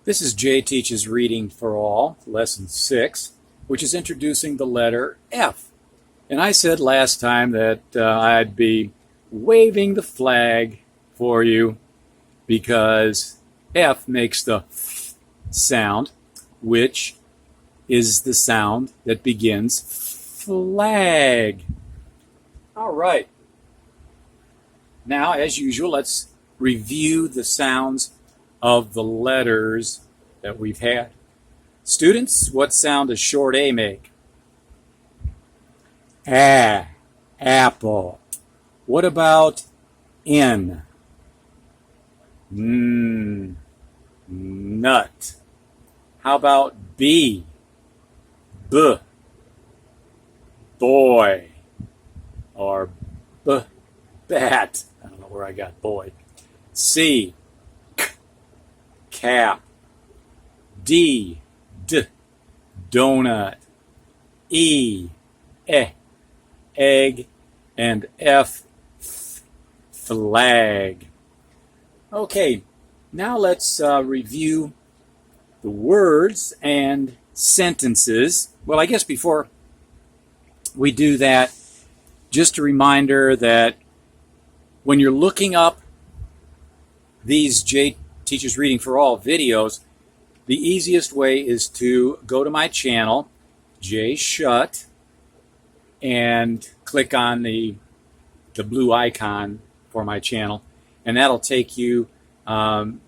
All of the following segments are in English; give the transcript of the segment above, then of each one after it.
This is Jay Teaches Reading for All, Lesson 6, which is introducing the letter F. And I said last time that I'd be waving the flag for you because F makes the F sound, which is the sound that begins flag. All right. Now, as usual, let's review the sounds of the letters that we've had. Students, what sound does short A make? A, apple. What about N? Nut. How about B? B, boy. Or B, bat. I don't know where I got boy. C, cap. D, donut. E, egg. And F, flag. Okay, now let's review the words and sentences. Well, I guess before we do that, just a reminder that when you're looking up these Jay Teaches Reading for All videos, the easiest way is to go to my channel, Jay Shutt, and click on the blue icon for my channel, and that'll take you to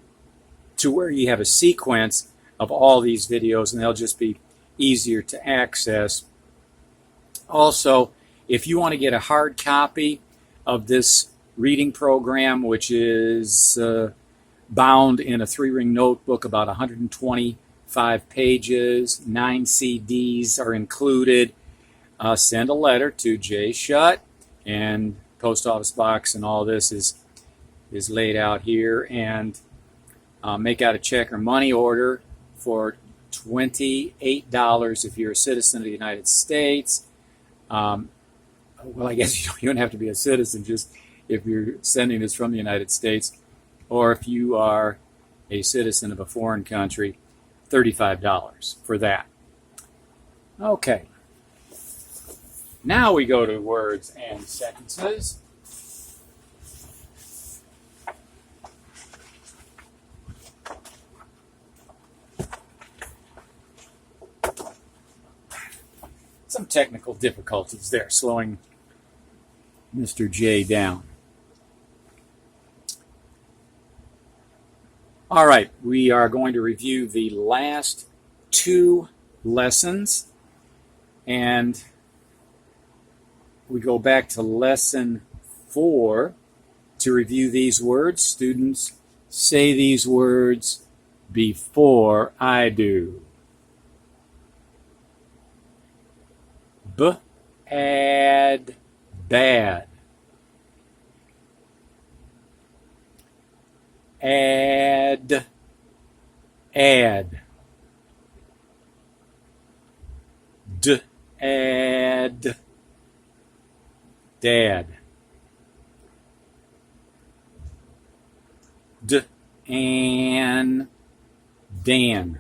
where you have a sequence of all these videos, and they'll just be easier to access. Also, if you want to get a hard copy of this reading program, which is bound in a 3-ring notebook, about 125 pages, 9 CDs are included, send a letter to Jay Shutt, and post office box and all this is laid out here, and make out a check or money order for $28 if you're a citizen of the United States. Well, I guess you don't have to be a citizen, just if you're sending this from the United States, or if you are a citizen of a foreign country, $35 for that. Okay. Now we go to words and sentences. Some technical difficulties there, slowing Mr. J down. All right, we are going to review the last 2 lessons, and we go back to lesson 4 to review these words. Students, say these words before I do. Add, bad. Add, add. Add, dad. And Dan.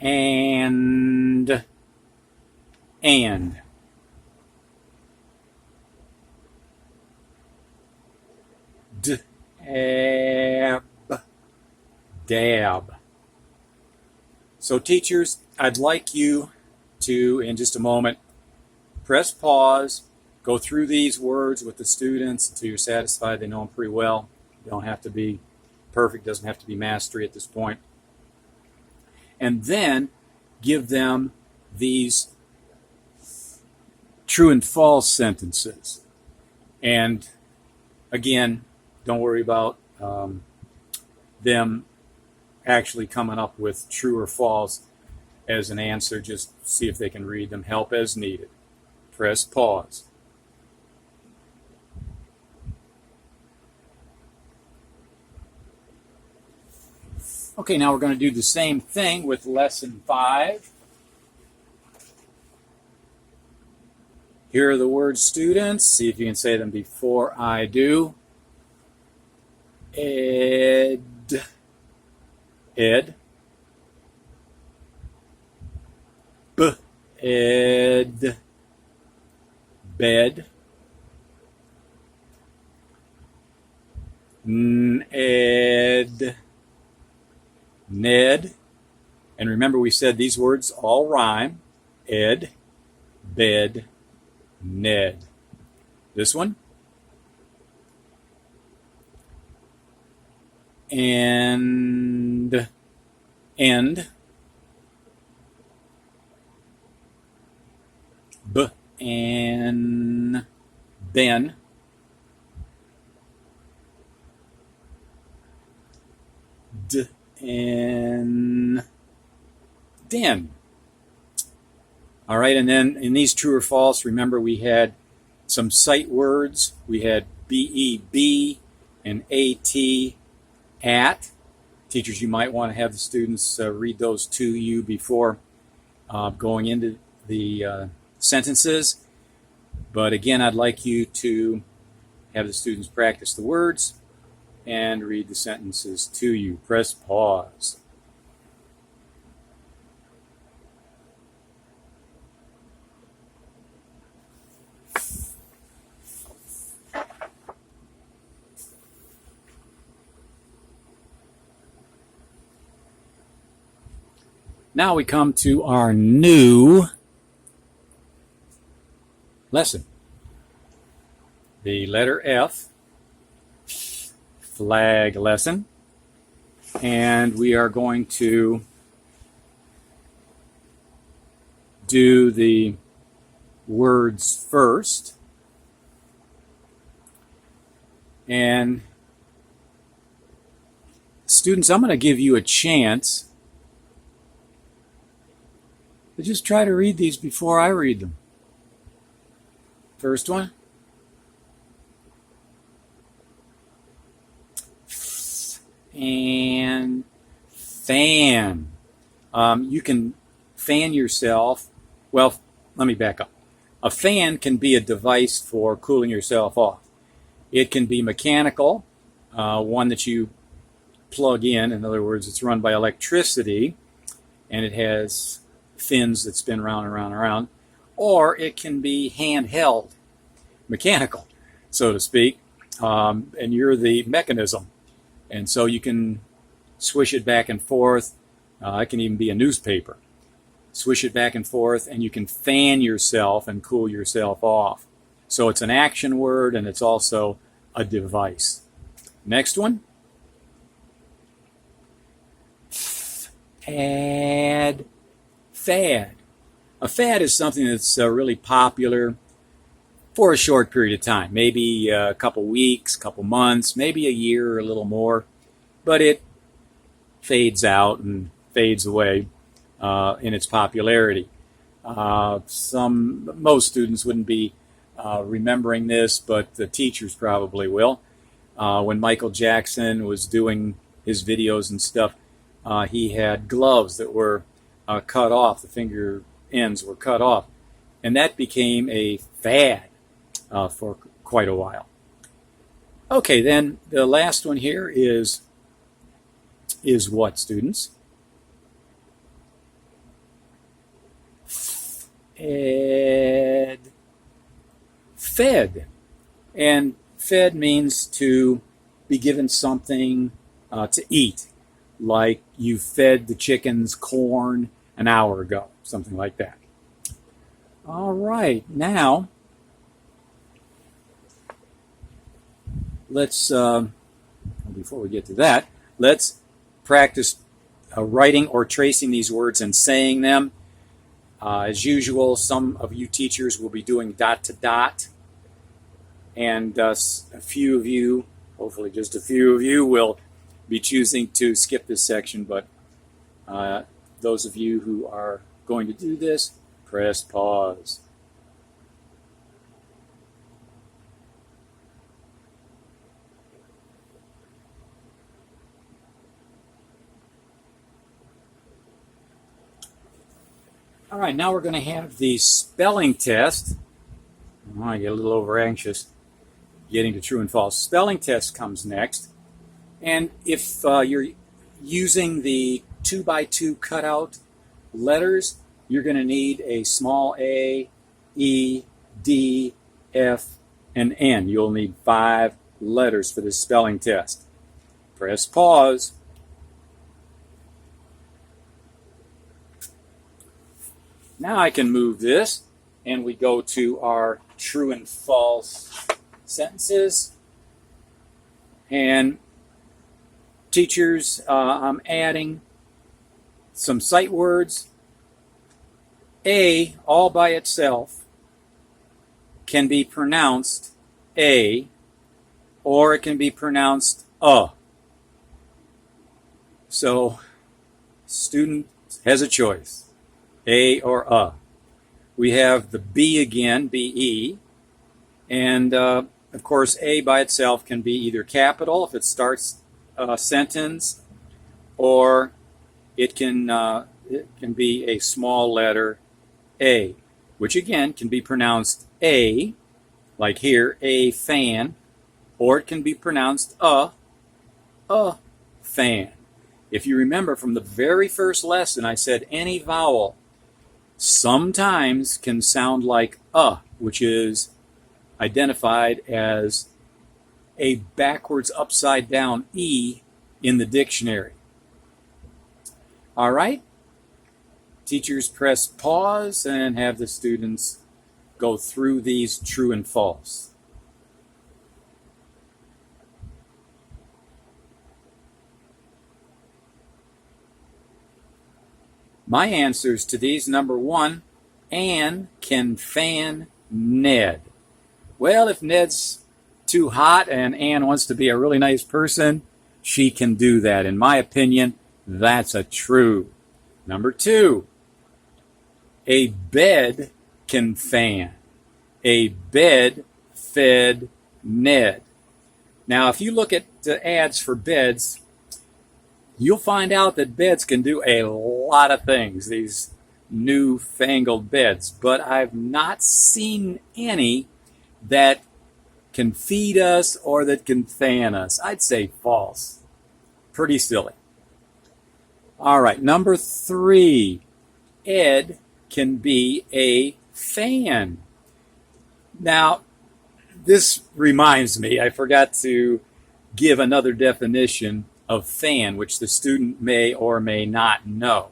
And dab, dab. So teachers, I'd like you to, in just a moment, press pause, go through these words with the students until you're satisfied they know them pretty well. You don't have to be perfect, doesn't have to be mastery at this point. And then give them these true and false sentences. And again, don't worry about them actually coming up with true or false as an answer. Just see if they can read them. Help as needed. Press pause. Okay, now we're going to do the same thing with lesson 5. Here are the words, students. See if you can say them before I do. ed, ed, b, ed, bed, ed, ned. And remember, we said these words all rhyme. Ed, bed, ned. This one. And, end. B, and, ben. D, and, den. All right, and then in these true or false, remember we had some sight words. We had B-E-B and A-T, at. Teachers, you might want to have the students read those to you before going into the sentences. But again, I'd like you to have the students practice the words and read the sentences to you. Press pause. Now we come to our new lesson. The letter F, flag lesson. And we are going to do the words first. And students, I'm going to give you a chance to just try to read these before I read them. First one. And fan. You can fan yourself. Well, let me back up. A fan can be a device for cooling yourself off. It can be mechanical, one that you plug in. In other words, it's run by electricity, and it has fins that spin round and round and round. Or it can be handheld, mechanical, so to speak, and you're the mechanism. And so you can swish it back and forth. It can even be a newspaper. Swish it back and forth, and you can fan yourself and cool yourself off. So it's an action word, and it's also a device. Next one. Fad. Fad. A fad is something that's really popular for a short period of time, maybe a couple weeks, couple months, maybe a year or a little more, but it fades out and fades away in its popularity. Most students wouldn't be remembering this, but the teachers probably will. When Michael Jackson was doing his videos and stuff, he had gloves that were cut off. The finger ends were cut off, and that became a fad for quite a while. Okay, then the last one here is what, students? Fed. And fed means to be given something to eat, like you fed the chickens corn an hour ago, something like that. All right, now let's, before we get to that, let's practice writing or tracing these words and saying them. As usual, some of you teachers will be doing dot to dot, and a few of you, hopefully just a few of you, will be choosing to skip this section, but those of you who are going to do this, press pause. All right, now we're going to have the spelling test. Oh, I get a little over anxious getting to true and false. Spelling test comes next. And if you're using the 2x2 cutout letters, you're going to need a small a, E, D, F, and N. You'll need 5 letters for this spelling test. Press pause. Now I can move this, and we go to our true and false sentences. And teachers, I'm adding some sight words. A, all by itself, can be pronounced a, or it can be pronounced a. So, student has a choice, a or a. We have the B again, B-E, and of course A by itself can be either capital if it starts a sentence, or it can be a small letter A, which again can be pronounced a, like here, a fan, or it can be pronounced a fan. If you remember from the very first lesson, I said any vowel sometimes can sound like a, which is identified as a backwards upside down E in the dictionary. All right? Teachers press pause and have the students go through these true and false. My answers to these: number 1, Anne can fan Ned. Well, if Ned's too hot and Anne wants to be a really nice person, she can do that. In my opinion, that's a true. Number 2, a bed can fan. A bed fed Ned. Now, if you look at the ads for beds, you'll find out that beds can do a lot of things, these newfangled beds, but I've not seen any that can feed us or that can fan us. I'd say false. Pretty silly. All right, number 3, Ed can be a fan. Now, this reminds me, I forgot to give another definition of fan, which the student may or may not know.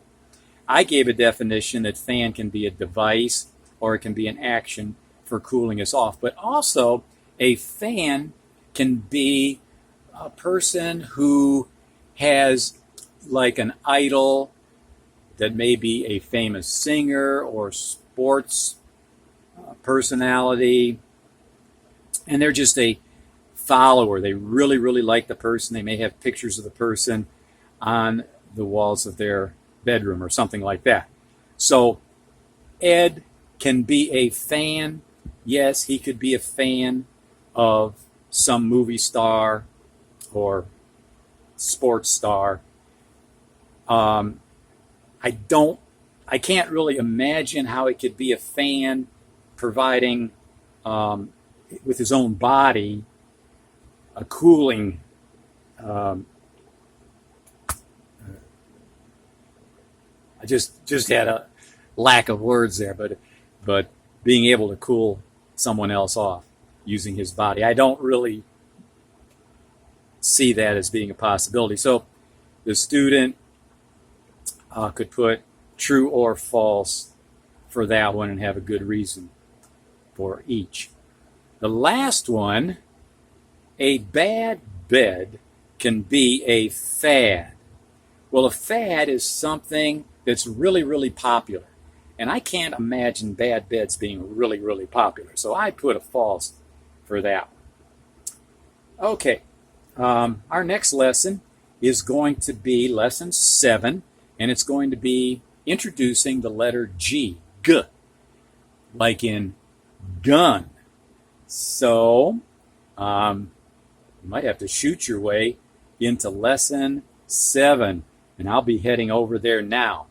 I gave a definition that fan can be a device or it can be an action for cooling us off, but also a fan can be a person who has like an idol that may be a famous singer or sports personality, and they're just a follower. They really, really like the person. They may have pictures of the person on the walls of their bedroom or something like that. So Ed can be a fan. Yes, he could be a fan of some movie star or sports star. I can't really imagine how he could be a fan providing with his own body a cooling I just had a lack of words there, but being able to cool someone else off using his body, I don't really see that as being a possibility. So the student could put true or false for that one and have a good reason for each. The last one, a bad bed can be a fad. Well, a fad is something that's really, really popular. And I can't imagine bad beds being really, really popular. So I put a false for that one. Okay, our next lesson is going to be lesson 7, and it's going to be introducing the letter G, G, like in gun. So you might have to shoot your way into lesson 7, and I'll be heading over there now.